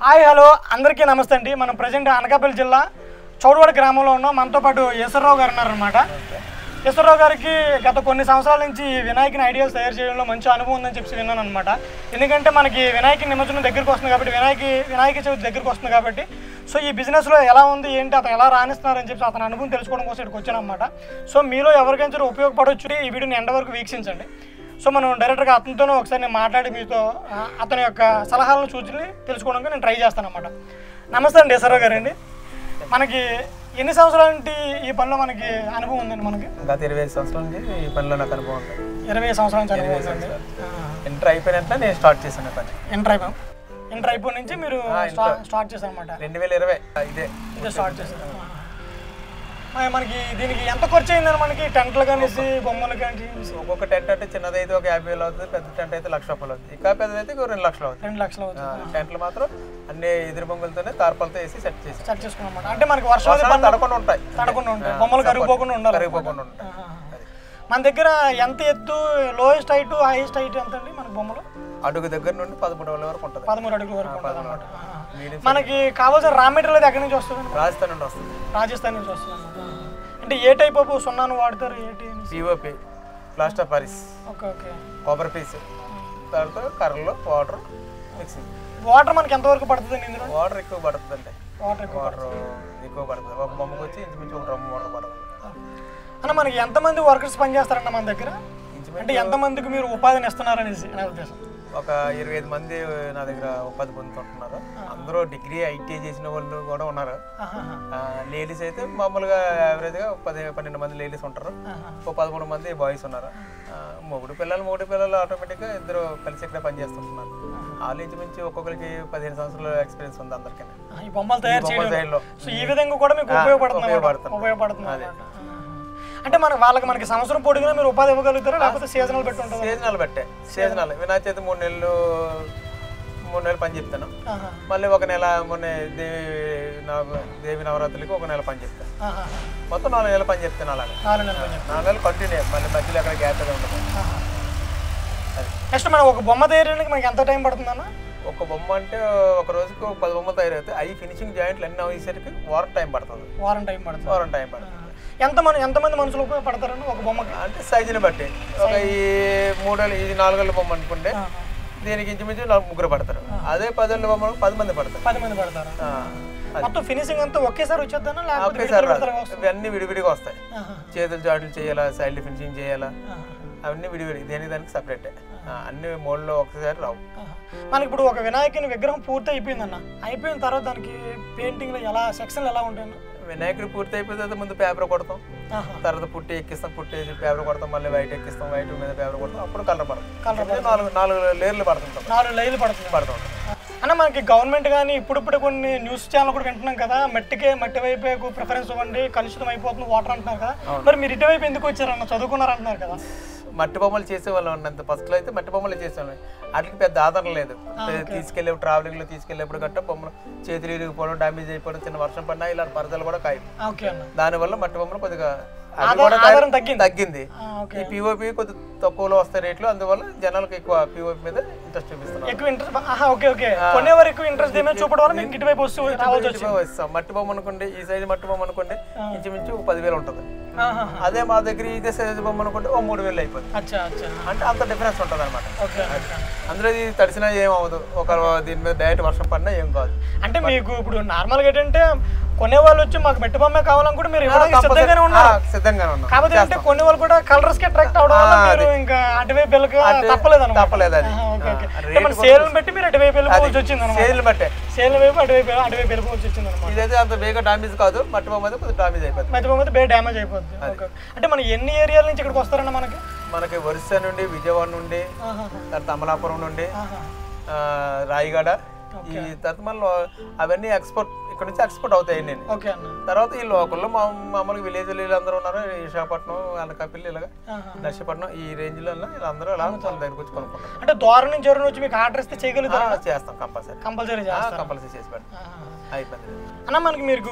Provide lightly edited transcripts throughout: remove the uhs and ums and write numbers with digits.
Hi hello అందరికీ నమస్తే అండి. మనం ప్రజెంట్ అనకాపల్లి జిల్లా చౌడవాడ గ్రామంలో ఉన్నాం. మనతో పాటు ఈశ్వరరావు గారు ఉన్నారనమాట. ఈశ్వరరావు గారికి గత కొన్ని సంవత్సరాల నుంచి వినాయకుని ఐడియాస్ తయారు చేయడంలో మంచి అనుభవం ఉందని చెప్పి విన్నాను అనమాట. ఎందుకంటే మనకి వినాయక నిమజ్జనం దగ్గరికి వస్తుంది కాబట్టి, వినాయక చవితి దగ్గరికి వస్తుంది కాబట్టి, సో ఈ బిజినెస్లో ఎలా ఉంది ఏంటి, అతను ఎలా రాణిస్తున్నారని చెప్పి అతని అనుభవం తెలుసుకోవడం కోసం ఇక్కడికి వచ్చాను అనమాట. సో మీలో ఎవరికైనా ఉపయోగపడవచ్చు ఈ వీడియోని ఎండ వరకు వీక్షించండి. సో మనం డైరెక్ట్గా అతనితోనే ఒకసారి నేను మాట్లాడి మీతో అతని యొక్క సలహాలను సూచనలు తెలుసుకోవడానికి నేను ట్రై చేస్తాను అనమాట. నమస్తే అండి ఈశ్వరరావు గారు అండి. మనకి ఎన్ని సంవత్సరాల నుండి ఈ పనిలో మనకి అనుభవం ఉందండి? మనకి గత 25 సంవత్సరాల నుంచి ఈ పనిలో నాకు అనుభవం ఉంది. 20 సంవత్సరాల నుంచి అనుభవం ఉందండి. ఇంటర్ అయిపోయినట్ల నేను స్టార్ట్ చేశాను పని. ఇంటర్ అయిపోయిన నుంచి మీరు స్టార్ట్ చేశారు అనమాట. 2020 ఇదే స్టార్ట్ చేశారు. మనకి దీనికి ఎంత ఖర్చు అయిందని మనకి టెంట్లు కానీ బొమ్మలు కానీ? ఒక్కొక్క టెంట్ అంటే చిన్నది అయితే ఒక 50,000 అవుతుంది, పెద్ద టెంట్ అయితే ₹1,00,000 అవుతుంది. ఇంకా పెద్దదైతే 2 లక్షలు అవుతుంది. 2 లక్షలు అవుతుంది. టెంట్లు మాత్రం అన్ని ఎదురు బొమ్మలతోనే తార్పాలతో వేసి సెట్ చేసుకున్నాం. అంటే మనకి వర్షాలు తడకుండా ఉంటాయి, బొమ్మలు కరిగిపోకుండా ఉండాలి. మన దగ్గర ఎంత ఎత్తు, లోయెస్ట్ హైట్, హైయెస్ట్ హైట్ ఎంత అండి మనకి బొమ్మలు? అడుగు దగ్గర నుండి 13 అడుగుల వరకు ఉంటుంది. 13 అడుగుల వరకు ఉంటుంది అన్నమాట. మనకి కావాల్సిన రా మెటీరియల్ ఎక్కడి నుంచి వస్తుంది? రాజస్థాన్ నుండి వస్తుంది. రాజస్థాన్ నుంచి వస్తుంది అన్నమాట. అంటే ఏ టైప్ ఆఫ్ సున్నాను వాడతారు? POP, plaster of Paris, copper piece, తర్వాత కర్రలు, వాటర్ మిక్సింగ్. వాటర్ మనకి ఎంతవరకు పడుతుంది? వాటర్ ఎక్కువ పడుతుంది అండి. వాటర్ ఎక్కువ పడుతుంది. ఒక బొమ్మకు వచ్చి ఇంచుమించు 1 డ్రమ్ వాటర్ పడుతుంది. అన్న మనకి ఎంతమంది వర్కర్స్ పనిచేస్తారన్న మన దగ్గర? అంటే ఎంతమందికి మీరు ఉపాధిని ఇస్తున్నారనేసి నా ఉద్దేశం. ఒక 25 మంది నా దగ్గర ఉపాధి పొందుతుంటున్నారు. అందరూ డిగ్రీ ఐటీ చేసిన వాళ్ళు కూడా ఉన్నారు. లేడీస్ అయితే మామూలుగా యావరేజ్గా 10-12 మంది లేడీస్ ఉంటారు. 13 మంది బాయ్స్ ఉన్నారు. మొగుడు పిల్లలు ఆటోమేటిక్గా ఇద్దరు కలిసి ఇక్కడ పనిచేస్తుంటున్నారు. వాళ్ళు ఇంచుమించి ఒక్కొక్కరికి 15 సంవత్సరాల ఎక్స్పీరియన్స్ ఉంది అందరికీ. ఈ బొమ్మలు తయారు చేయడంలో ఈ విధంగా కూడా మీకు ఉపయోగపడుతుంది. అంటే మనకి సంవత్సరం పొడిగినా మీరు ఉపాధి ఇవ్వగలుగుతారా, లేకపోతే సీజనల్ పెట్టి ఉంటుంది? సీజనల్ వినాయక చవితి 3 నెలలు పని చెప్తాను. మళ్ళీ ఒక నెల మొన్న దేవి నవరాత్రులకి ఒక నెల పని చెప్తాను. మొత్తం 4 నెలలు పని చెప్తాను. అలాగే 4 నెలలు కంటిన్యూ, మళ్ళీ మధ్యలో అక్కడ గ్యాప్ ఉండదు. నెక్స్ట్ మనం ఒక బొమ్మ తయారీకి మనకి ఎంత టైం పడుతుందన్న? ఒక బొమ్మ అంటే ఒక రోజుకి 10 బొమ్మలు తయారవుతాయి. అవి ఫినిషింగ్ జాయింట్లు అన్నీ అయ్యేసరికి వారం టైం పడుతుంది. ఎంతమంది మనుషులు ఉపయోగపడతారని ఒక బొమ్మకి? అంటే సైజుని బట్టి ఒక ఈ 4 ఏళ్ళ బొమ్మ అనుకుంటే దీనికి ఇంచుమించు 3 పడతారు. అదే 10 ఏళ్ళ బొమ్మ 10 మంది పడతారు. మొత్తం ఫినిషింగ్ అంతా ఒకేసారి వచ్చేద్దానా? ఒకేసారి ఇవన్నీ విడివిడిగా వస్తాయి. చేతులు జాడులు చేయాలా, సైడ్ ఫినిషింగ్ చేయాలా, అవన్నీ విడివిడి, దానికి సపరేట్. అన్ని మోడ్లో ఒకసారి రావు. మనకి ఇప్పుడు ఒక వినాయకుని విగ్రహం పూర్తి అయిపోయిందన్న, అయిపోయిన తర్వాత దానికి పెయింటింగ్ ఎలా సెక్షన్లు ఎలా ఉంటాయి? వినాయకుడు పూర్తి అయిపోతే ముందు పేపర్ కొడతాం, తర్వాత పుట్టి ఎక్కిస్తాం, పుట్టి వేసి పేపర్ కొడతాం, మళ్ళీ వైట్ ఎక్కిస్తాం, వైట్ మీద పేపర్ కొడతాం, అప్పుడు కలర్ పడుతుంది. 4 లేయర్లు పడుతుంటాం. 4 లేయర్లు పడుతుంటాం. అన్న మనకి గవర్నమెంట్ కానీ ఇప్పుడు కొన్ని న్యూస్ ఛానల్ కూడా వింటున్నాం కదా, మట్టి వైపు ప్రిఫరెన్స్ ఇవ్వండి, కలుషితం అయిపోతుంది వాటర్ అంటున్నారు కదా. మరి మీరు ఇటువైపు ఎందుకు వచ్చారన్న? చదువుకున్నారు అంటున్నారు కదా. మట్టి బొమ్మలు చేసేవాళ్ళం ఉన్నంత ఫస్ట్లో అయితే మట్టి బొమ్మలు చేసేవాళ్ళం. వాటికి పెద్ద ఆదరణ లేదు. తీసుకెళ్ళే ట్రావెలింగ్లో తీసుకెళ్ళేప్పుడు గట్ట బొమ్మలు చేతులు ఇరిగిపోవడం, డ్యామేజ్ అయిపోవడం, చిన్న వర్షం పడినా ఇలాంటి పరదలు కూడా కాయి. దానివల్ల మట్టి బొమ్మలు కొద్దిగా తగ్గింది. ఈ పిఓపి కొద్దిగా తక్కువలో వస్తాయి రేట్లు, అందువల్ల జనాలకు ఎక్కువ పిఓపి మీద ఇంట్రెస్ట్ చూపిస్తారు. మట్టి బొమ్మ అనుకోండి, ఈ సైజు మట్టి బొమ్మ అనుకోండి ఇంచుమించు 10,000 ఉంటుంది. అదే మా దగ్గర ఇదే సైజు బొమ్మ అనుకుంటే 3,000 అయిపోతుంది. అంటే అంత డిఫరెన్స్ ఉంటుంది అనమాట. అందులో ఇది తడిసినా ఏం అవ్వదు, ఒక దీని మీద డైరెక్ట్ వర్షం పడినా ఏం కాదు. అంటే మీకు ఇప్పుడు నార్మల్గా ఏంటంటే కొనేవాళ్ళు వచ్చి మాకు మట్టి బొమ్మే కావాలనుకుంటే మీరు సిద్ధంగానే ఉన్నారు. కాబట్టి అంటే కొన్ని వాళ్ళు కూడా కలర్స్ కి అట్రాక్ట్ అవడం వల్ల మీరు ఇంకా అటువైపు తప్పలేదు. అది సేల్ బట్టి మీరు అటువైపు వెళ్ళిపోవచ్చు వచ్చింది. సేల్ వైపు అటువైపు వెళ్ళిపోవచ్చు వచ్చింది అనమాట. ఇదైతే అంత బేగా డామేజ్ కాదు, మట్టి బొమ్మ అయితే కొద్దిగా డామేజ్ అయిపోతుంది. మట్టి బొమ్మ అయితే బే డ్యామేజ్ అయిపోతుంది. అంటే మన ఎన్ని ఏరియాల నుంచి ఇక్కడికి వస్తారన్న? మనకి ఒరిస్సా నుండి, విజయవాడ నుండి, తర్వాత అమలాపురం నుండి, రాయగడ, ఈ తర్వాత మళ్ళీ అవన్నీ ఇక్కడ నుంచి ఎక్స్పోర్ట్ అవుతాయి నేను. ఓకే అన్న. తర్వాత ఈ లోకల్లో మామూలుగా విలేజ్ వీళ్ళందరూ ఉన్నారు, విశాఖపట్నం, అనకాపల్లి, ఇలాగా నర్సీపట్నం ఈ రేంజ్ లో వీళ్ళందరూ అలా వాళ్ళ దగ్గరకు వచ్చి కొనుక్కుంటారు. అంటే దూరం నుంచి ఎవరైనా వచ్చి మీకు ఆర్డర్ ఇస్తే చేయగలుగుతారా? చేస్తాం, కంపల్సరీ చేసి పెడతాం. అయిపోయింది అన్న. మనకి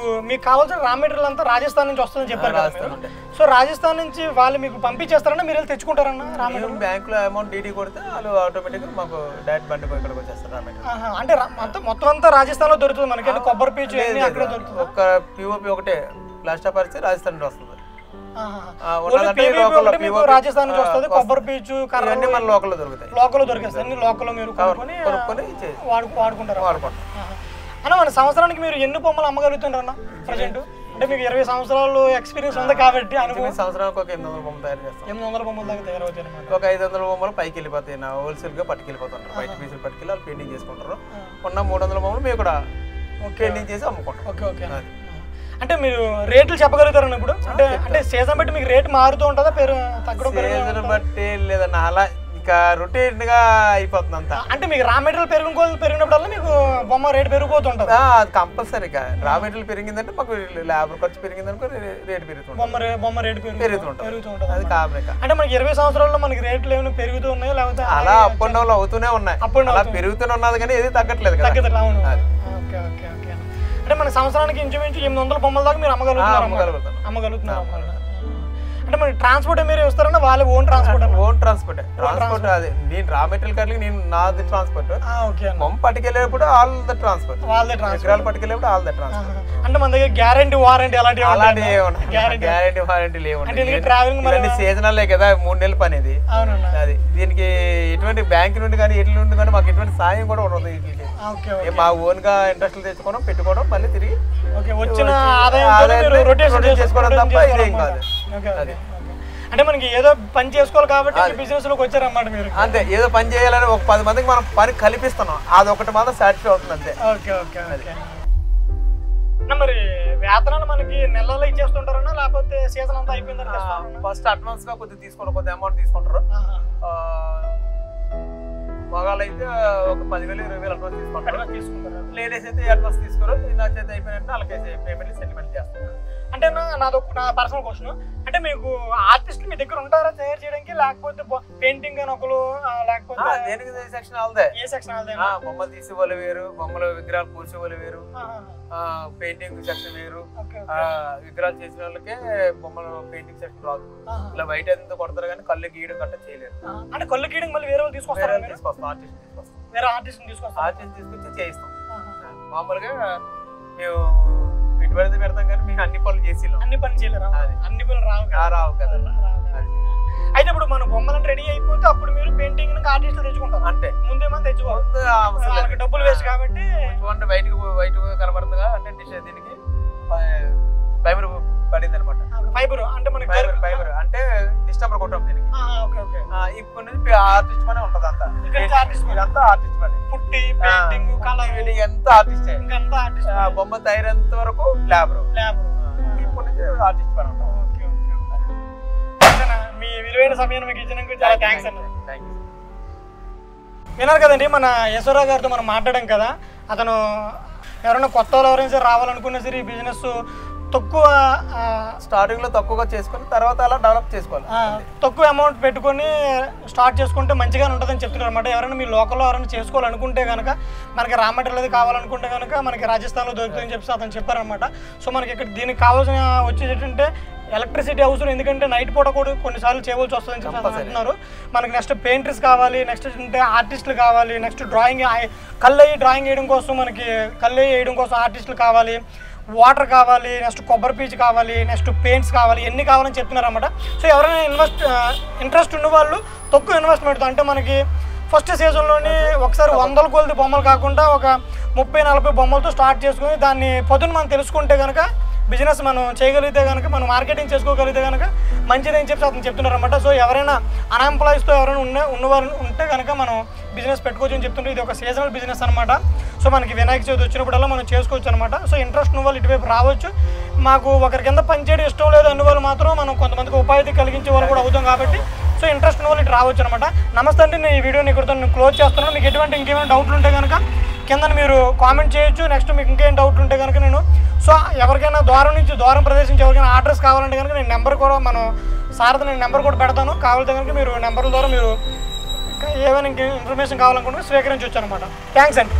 మీకు కావాల్సిన రా మెటీరియల్ అంతా రాజస్థాన్ నుంచి వస్తుందని చెప్పారు కదా. సో రాజస్థాన్ నుంచి వాళ్ళు మీకు పంపించేస్తారన్నా మీరు వెళ్ళి తెచ్చుకుంటారన్నా రా మెటీరియల్? బ్యాంకులో అమౌంట్ డీడీ కొడితే వాళ్ళు ఆటోమేటిక్గా మాకు డైరెక్ట్ బండి పోయి ఇక్కడికి వచ్చేస్తారు రా మెటీరియల్. అంటే మొత్తం అంతా రాజస్థాన్ లో దొరుకుతుంది మనకి? కొబ్బరి పీచు అక్కడ దొరుకుతుంది? ఒక పిఓపి ఒకటే ప్లాస్టర్ పరిచి రాజస్థాన్ నుంచి వస్తుంది. రాజస్థాన్ నుంచి వస్తుంది. కొబ్బరి పీచు అన్ని మన లోకల్లో దొరుకుతాయి. లోకల్లో దొరికేస్తాయి అన్ని. లోకల్లో మీరు కొనుక్కొని వాడుకుంటారు. అన్న మన సంవత్సరానికి మీరు ఎన్ని బొమ్మలు అమ్మగలుగుతున్నారు అన్న ప్రజెంట్? అంటే మీకు 20 సంవత్సరాలు ఎక్స్పీరియన్స్ ఉంది కాబట్టి సంవత్సరానికి ఒక 800 బొమ్మలు తయారు చేస్తాం. 800 బొమ్మల దాకా తయారవుతాయి అన్నమాట. ఒక 500 బొమ్మలు పైకి వెళ్ళిపోతాయి, హోల్సేల్ గా పట్టుకెళ్ళిపోతుంటారు. బయట పీసులు పట్టుకెళ్ళి వాళ్ళు పెయింటింగ్ చేసుకుంటారు. ఉన్న 300 బొమ్మలు మేము కూడా పెయింటింగ్ చేసి అమ్ముకుంటాం. Okay okay. అంటే మీరు రేట్లు చెప్పగలుగుతారన్న ఇప్పుడు? అంటే సీజన్ బట్టి మీకు రేట్ మారుతూ ఉంటుందా? తగ్గడం సీజన్ బట్టి లేదన్న, అలా ఇంకా రొటీన్ గా అయిపోతుంది అంతా. అంటే మీకు రా మెటీరియల్ పెరిగినప్పుడల్లా మీకు బొమ్మ రేట్ పెరిగిపోతుంటుంది? అది కంపల్సరీగా. రా మెటీరియల్ పెరిగిందంటే మాకు లేబర్ ఖర్చు పెరిగిందనుకో రేట్ పెరుగుతుంది. బొమ్మ రేట్ పెరుగుతుంటుంది. అది కామన్. అంటే మనకి 20 సంవత్సరాల్లో మనకి రేట్లు ఏమైనా పెరుగుతూ ఉన్నాయి లేకపోతే అలా అప్ అండ్ డౌన్ అవుతూనే ఉన్నాయి? అలా పెరుగుతూనే ఉన్నది కానీ ఏది తగ్గట్లేదు. అంటే మన సంవత్సరానికి ఇంచుమించు 800 బొమ్మల దాకా మీరు అమ్మగలుగుతున్నారు. అంటే మరి ట్రాన్స్పోర్ట్ మీరు ఇస్తారన్నా వాళ్ళ ఓన్ ట్రాన్స్పోర్ట్? అది నేను రా మెటీరియల్ కట్లకి నేను నాది ట్రాన్స్పోర్ట్. బొమ్మ పట్టుకెళ్ళేటప్పుడు ఆల్ ద ట్రాన్స్పోర్ట్, విగ్రహాలు పట్టుకెళ్ళేటప్పుడు ఆల్ ద ట్రాన్స్పోర్ట్. అంటే మన దగ్గర గ్యారంటీ వారంటీ అలాంటి గ్యారంటీ వారంటీ లేవు. సీజనల్ కదా, 3 నెలల పని ఇది. అది దీనికి ఎటువంటి బ్యాంక్ నుండి కానీ ఎట్ల నుండి కానీ మాకు ఎటువంటి సాయం కూడా ఉండదు. మా ఓన్ గా ఇంట్రెస్ట్ తెచ్చుకోవడం, పెట్టుకోవడం, మళ్ళీ తిరిగి వచ్చిన ఆదాయం రొటేషన్ చేసుకోవడం తప్ప ఇదేం కాదు. అంటే మనకి ఏదో పని చేసుకోవాలి కాబట్టి బిజినెస్ లోకి వచ్చారన్నమాట మీరు? అంతే, ఏదో పని చేయాలని ఒక 10 మందికి మనం పని కల్పిస్తున్నాం, అదొకటి మాత్రం సాటిస్ఫై అవుతుంది అంతే. Okay okay. మరి వేతనాలు మనకి నెలలో ఇచ్చేస్తుంటారన్నా లేకపోతే సీజన్ అంతా అయిపోయిన తర్వాత ఫస్ట్ అడ్వాన్స్ గా కొద్దిగా తీసుకుంటారు, కొద్దిగా అమౌంట్ తీసుకుంటారు. మగాళ్ళు అయితే ఒక 10,000 20,000 అడ్వాన్స్ తీసుకుంటారు. లేడీస్ అయితే అడ్వాన్స్ తీసుకోరు. నా చేత అయిపోయినట్టు వాళ్ళకైతే పేమెంట్ సెటిల్మెంట్ చేస్తారు. అంటే నా పర్సనల్ క్వశ్చన్, అంటే మీకు ఆర్టిస్ట్ మీ దగ్గర ఉంటారా తయారు చేయడానికి లేకపోతే పెయింటింగ్ అని ఒకరు లేకపోతే దేనికి సెక్షన్ వాళ్ళదే? ఏ సెక్షన్ వాళ్ళదే? బొమ్మలు తీసే వాళ్ళు వేరు, బొమ్మలు విగ్రహాలు పూసే వాళ్ళు వేరు, పెయింటింగ్ సెక్షన్ వేరు. విగ్రహాలు చేసిన వాళ్ళకే బొమ్మలు పెయింటింగ్ సెక్షన్ రాదు. ఇలా బయట ఎంత కొడతారు కానీ కళ్ళు గీయడం గట్ట చేయలేరు. అంటే కళ్ళు గీయడం మళ్ళీ వేరే వాళ్ళు తీసుకొస్తారు? ఆర్టిస్ట్ తీసుకొస్తాం. వేరే ఆర్టిస్ట్ తీసుకొస్తాం. ఆర్టిస్ట్ తీసుకొచ్చి చేయిస్తాం. మామూలుగా మేము పెట్టుబడి పెడతాం కానీ మేము అన్ని పనులు చేసి అన్ని పనులు చేయలేరు. అన్ని పనులు రావు కదా. అయితే ఇప్పుడు మన బొమ్మలను రెడీ అయిపోతే అప్పుడు మీరు పెయింటింగ్ ఆర్టిస్టులు తెచ్చుకుంటారు? అంటే ముందేమో తెచ్చుకోవాలి, డబ్బులు వేస్ట్ కాబట్టి. బయట కనబడుతుందిగా అంటే దీనికి ఫైబర్ పడింది అనమాట. ఫైబర్ అంటే మనకి ఫైబర్ అంటే డిస్టంబర్ కొట్టాం దీనికి. ఇప్పుడు నుంచి ఆర్టిస్ట్ పని ఉంటది అంతా. ఇదంతా ఆర్టిస్ట్ పని. పుట్టి పెయింటింగ్ కలర్ ఎంత ఆర్టిస్టే. బొమ్మ తయారంత వరకు లేబర్. ఇప్పుడు నుంచి ఆర్టిస్ట్ పని ఉంటుంది. మీ విలువైన సమయాన్ని మీకు ఇచ్చినందుకు చాలా థ్యాంక్స్ అండి. విన్నారు కదండి మన యశ్వరరావు గారితో మనం మాట్లాడాం కదా. అతను ఎవరైనా కొత్త వాళ్ళు ఎవరైనా సరే రావాలనుకున్నా సరే ఈ బిజినెస్ తక్కువ స్టార్టింగ్ లో తక్కువగా చేసుకుని తర్వాత అలా డెవలప్ చేసుకోవాలి. తక్కువ అమౌంట్ పెట్టుకొని స్టార్ట్ చేసుకుంటే మంచిగానే ఉంటుందని చెప్తున్నారు అనమాట. ఎవరైనా మీ లోకల్లో ఎవరైనా చేసుకోవాలనుకుంటే కనుక మనకి రా మెటీరియల్ అది కావాలనుకుంటే కనుక మనకి రాజస్థాన్లో దొరుకుతుందని చెప్పి అతను చెప్పారనమాట. సో మనకి ఇక్కడ దీనికి కావాల్సిన వచ్చేసి ఏంటంటే ఎలక్ట్రిసిటీ అవసరం, ఎందుకంటే నైట్ పూట కూడా కొన్నిసార్లు చేయవలసి వస్తుందని చెప్పి అంటున్నారు. మనకి నెక్స్ట్ పెయింటర్స్ కావాలి, నెక్స్ట్ అంటే ఆర్టిస్టులు కావాలి, నెక్స్ట్ డ్రాయింగ్ కళ్ళు డ్రాయింగ్ వేయడం కోసం మనకి కళ్ళు వేయడం కోసం ఆర్టిస్టులు కావాలి, వాటర్ కావాలి, నెక్స్ట్ కొబ్బరి పీచు కావాలి, నెక్స్ట్ పెయింట్స్ కావాలి, ఎన్ని కావాలని చెప్తున్నారు అన్నమాట. సో ఎవరైనా ఇంట్రెస్ట్ ఉన్న వాళ్ళు తక్కువ ఇన్వెస్ట్మెంట్ అంటే మనకి ఫస్ట్ సీజన్లోని ఒకసారి 100 కొలది బొమ్మలు కాకుండా ఒక 30-40 బొమ్మలతో స్టార్ట్ చేసుకుని దాన్ని పొద్దున్న మనం తెలుసుకుంటే కనుక బిజినెస్ మనం చేయగలిగితే కనుక మనం మార్కెటింగ్ చేసుకోగలిగితే కనుక మంచిదని చెప్పి అతను చెప్తున్నారు అనమాట. సో ఎవరైనా అన్ఎంప్లాయీస్తో ఎవరైనా ఉన్నవారు ఉంటే కనుక మనం బిజినెస్ పెట్టుకోవచ్చు అని చెప్తుంటే ఇది ఒక సీజనల్ బిజినెస్ అనమాట. సో మనకి వినాయక చవితి వచ్చినప్పుడల్లా మనం చేసుకోవచ్చు అనమాట. సో ఇంట్రెస్ట్ ఉన్న వాళ్ళు ఇటువైపు రావచ్చు. మాకు ఒకరి కింద పనిచేయడం ఇష్టం లేదు అన్న వాళ్ళు మాత్రం మనం కొంతమందికి ఉపాధి కలిగించే వాళ్ళు కూడా అవుతాం కాబట్టి సో ఇంట్రెస్ట్ ఉన్న వాళ్ళు ఇటు రావచ్చు అనమాట. నమస్తే అండి, నేను ఈ వీడియోని ఇక్కడితో నేను క్లోజ్ చేస్తున్నాను. మీకు ఎటువంటి ఇంకేమైనా డౌట్లు ఉంటే కనుక కింద మీరు కామెంట్ చేయొచ్చు. నెక్స్ట్ మీకు ఇంకేం డౌట్ ఉంటే కనుక నేను సో ఎవరికైనా దూరం ప్రదేశం నుంచి ఎవరికైనా ఆర్డర్స్ కావాలంటే కనుక నేను నెంబర్ కూడా నేను నెంబర్ కూడా పెడతాను. కావాలంటే కనుక మీరు నెంబర్ల ద్వారా మీరు ఏమైనా ఇన్ఫర్మేషన్ కావాలనుకుంటే స్వీకరించవచ్చు అనమాట. థ్యాంక్స్ అండి.